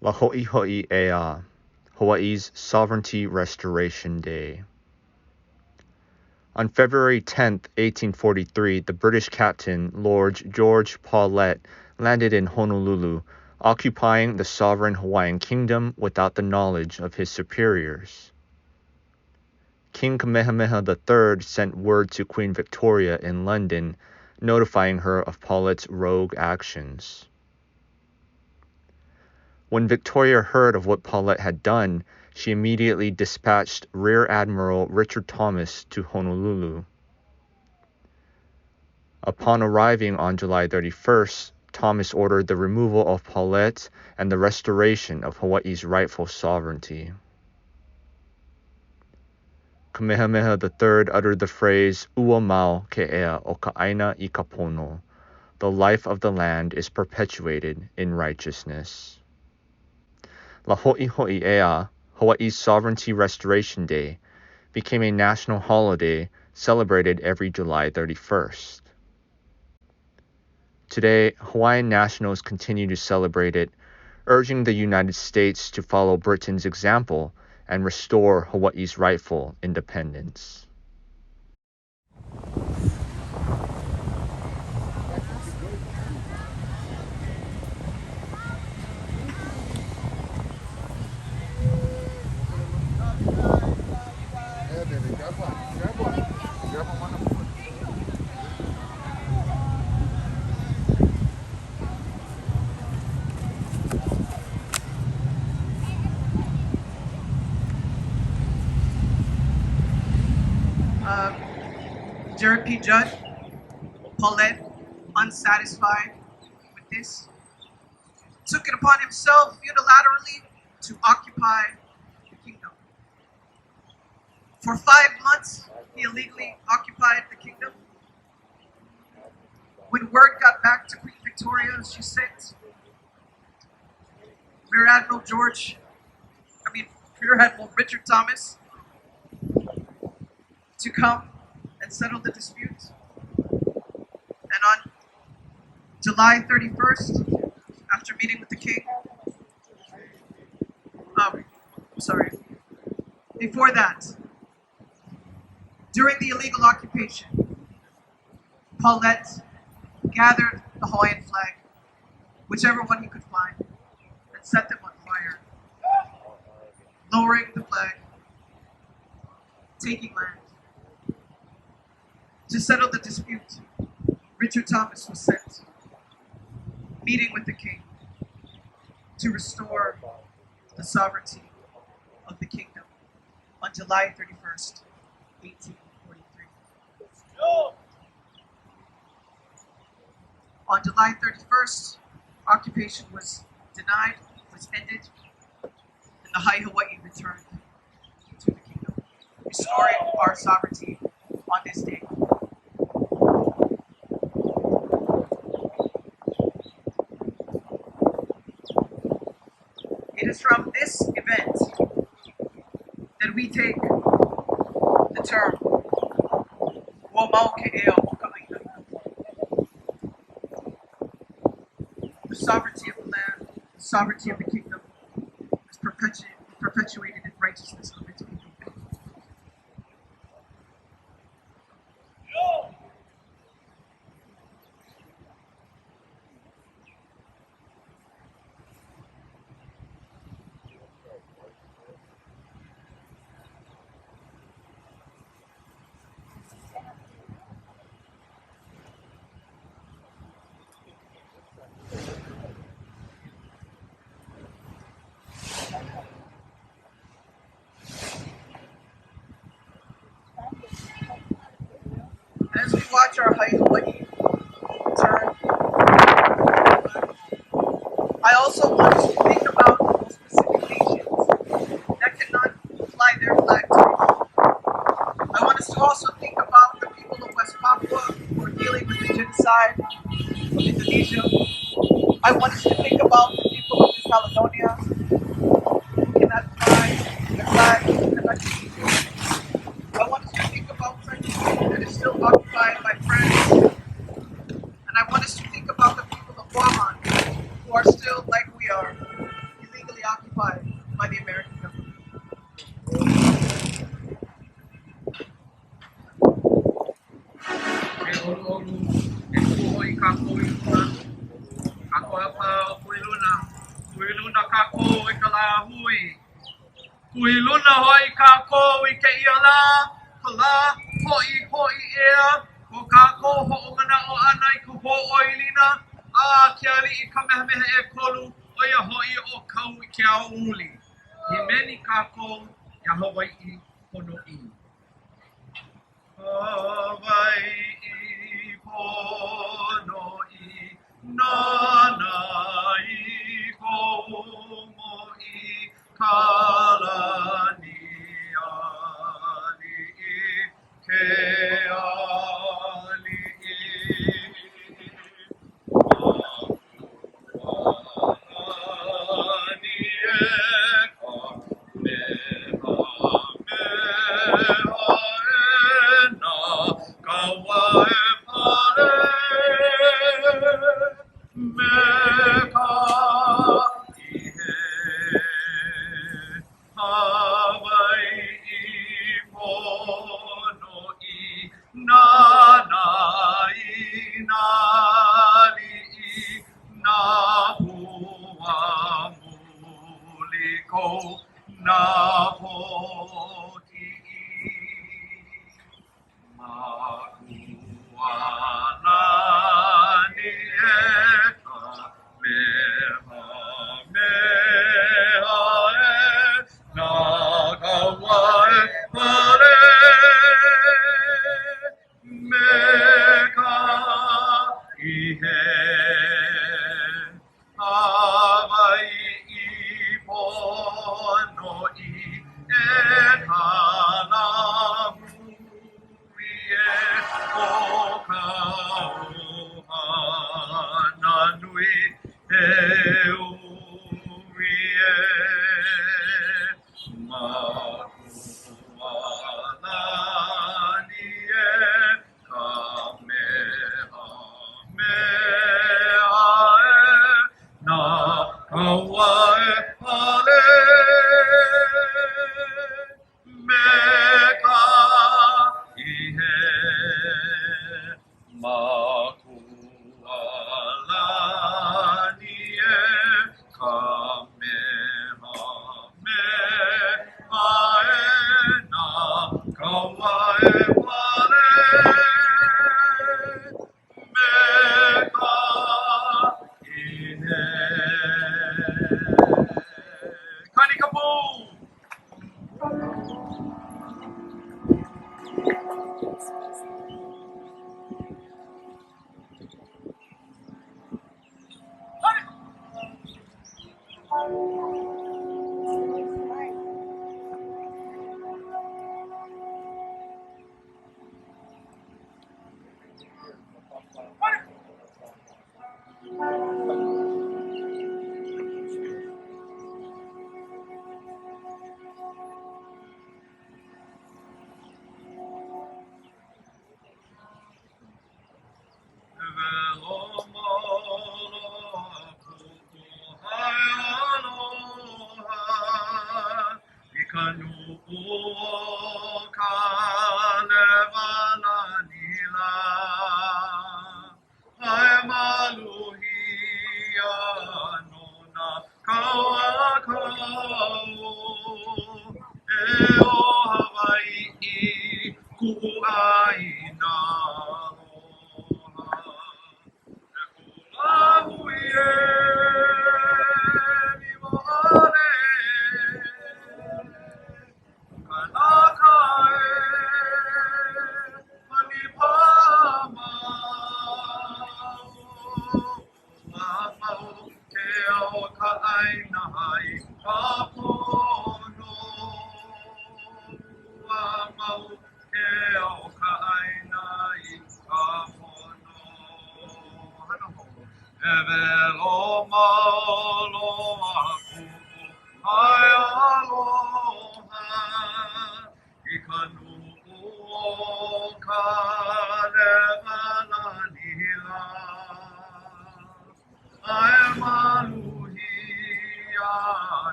La Hoi Hoi Ea, Hawaii's Sovereignty Restoration Day. On February 10, 1843, the British captain, Lord George Paulet, landed in Honolulu, occupying the sovereign Hawaiian kingdom without the knowledge of his superiors. King Kamehameha III sent word to Queen Victoria in London, notifying her of Paulet's rogue actions. When Victoria heard of what Paulet had done, she immediately dispatched Rear Admiral Richard Thomas to Honolulu. Upon arriving on July 31st, Thomas ordered the removal of Paulet and the restoration of Hawaii's rightful sovereignty. Kamehameha III uttered the phrase "Ua mau ke ea o ka aina I ka pono." The life of the land is perpetuated in righteousness. La Hoi Hoi Ea, Hawaii's Sovereignty Restoration Day, became a national holiday celebrated every July 31st. Today, Hawaiian nationals continue to celebrate it, urging the United States to follow Britain's example and restore Hawaii's rightful independence. Jared P. Judd, Paulette, unsatisfied with this, took it upon himself unilaterally to occupy the kingdom. For 5 months, he illegally occupied the kingdom. When word got back to Queen Victoria, she sent Rear Admiral Richard Thomas to come and settle the dispute. And on July 31st, after meeting with the king, before that, during the illegal occupation, Paulette gathered the Hawaiian flag, whichever one he could find, and set them on fire, lowering the flag, taking land. To settle the dispute, Richard Thomas was sent, meeting with the king to restore the sovereignty of the kingdom on July 31st, 1843. On July 31st, occupation was denied, was ended, and the High Hawaii returned to the kingdom, restoring our sovereignty on this day. It is from this event that we take the term "Ua mau ke ea o ka aina." The sovereignty of the land, the sovereignty of the kingdom is perpetuated in righteousness of its people. As we watch our Hoi Hoi return, I also want us to think about those specific nations that cannot fly their flag today. I want us to also think about the people of West Papua who are dealing with the genocide of Indonesia. I want us to think about the people of New Caledonia who cannot fly their flag, who cannot speak. I want us to think about French that is still occupied by France. And I want us to think about the people of Guam who are still, like we are, illegally kako I ka la hui. Kui luna hoi kako I ke ia la, ka la hoi hoi ea, ko kako ho mana o ana I ku ho oilina, a ke ali I ka mehemehe e kolu, o ia hoi o kau I ke au uli. I meni kako, ia Hawaii pono I. Hawaii pono I, nana I komo I, kalani ali I, ke ali I.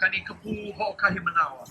Kani kapu ho kahimanawa.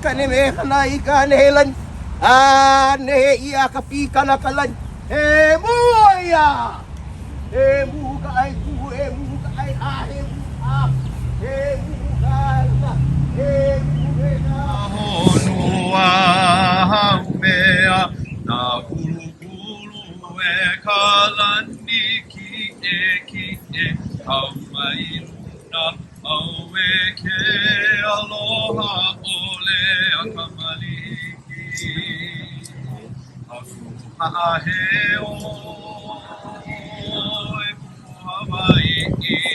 Kaneme kanai kanelan ne ia kapi kalakalan muya mu kai ku mu kai a mu a mu kai mu na honua mea na kulu kalani ki mai na awe ke aloha ole akamaliki aku ha'aheo e Hawaiian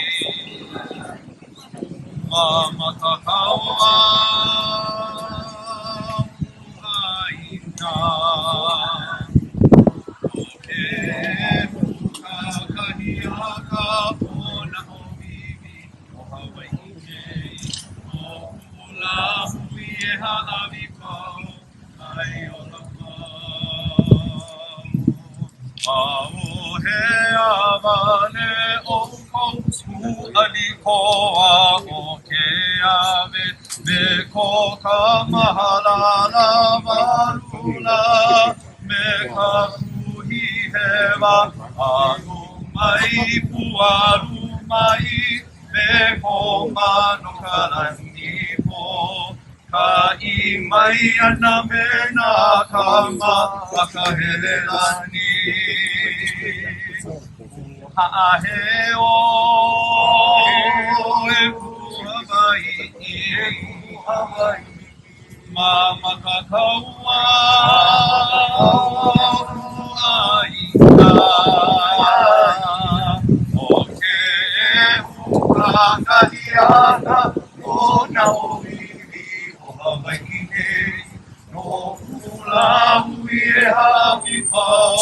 mamatakaua aina oke kakahiaka ona omivi o Hawaiian o hula hui e hanavi pau ai o la he avane o kousu alikoa o ke ave me ko ka mahalala malula me ka kuhi hewa alu mai pualu mai me ko mano kalani po ka I mai ana me na kama wakahelelani ha'aheo e Hawaiian mama kakaua aina o ke kakahiaka o na omivi o Hawaiian no hula hui e hawi pau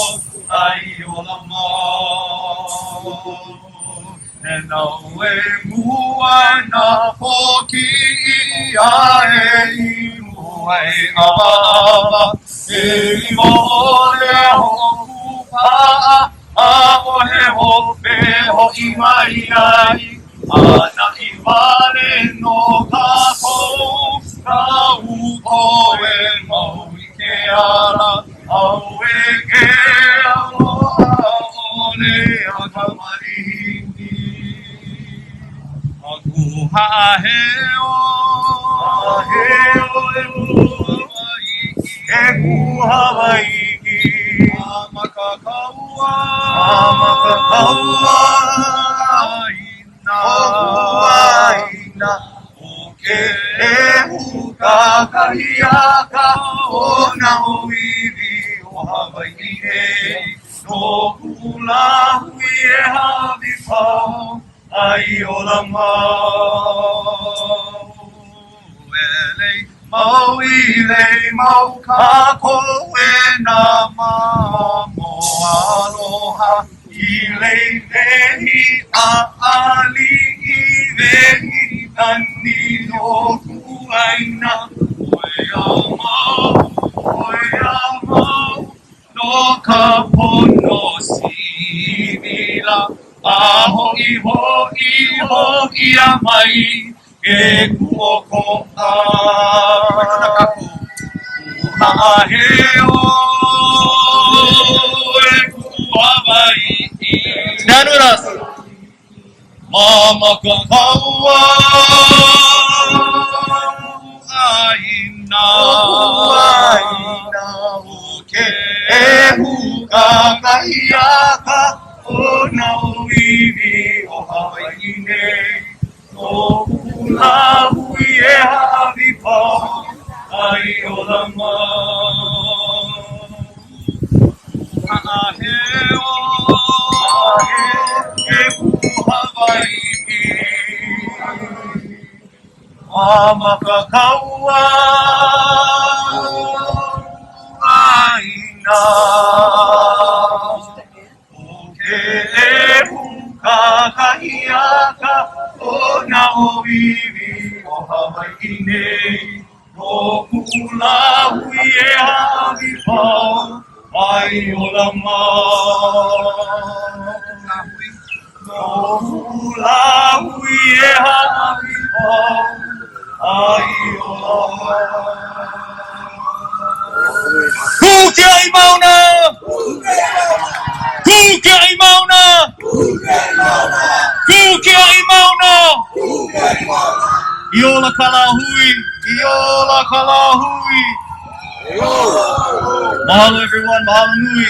ai o la mau e nau e mua na poki ia e imu ai awa e imo ole hoku paa a o he hope ho I mai ai ana I vale no ka pou ka uko e mau I ke ala au e ke aloha ole a ka marihi aku ha'aheo e ku Hawaiian Hawaiian, ke huka kahiaka o na oiwi o Hawaiian. No kula hui e hawi pau ai o la mau. Ele mau I le mau kako e na mamo aloha. I le vehi a ali I vehi tani no kuaina. Oe a mau, no ka pono sivila. A ho'i ho'i a mai e kuoko a. Ha'aheo e kuawai'i. Stand with us. Mama ka kaua aina o ke huka kahiaka o na oiwi o Hawai'i nei. No kula hui e hawi pau ai o la mau. Ha'aheo e ku Hawai'i. Mama ka kaua aina o ke huka kahiaka o na oiwi o Hawai'i nei. No kula hui e hawi pau ai o la mau. No kula hui e hawi pau ai o la mau. Kuke ai mauna! Kuke ai mauna! Kuke ai mauna! Iola kalahui! Iola kalahui! Mahalo everyone, mahalo nui!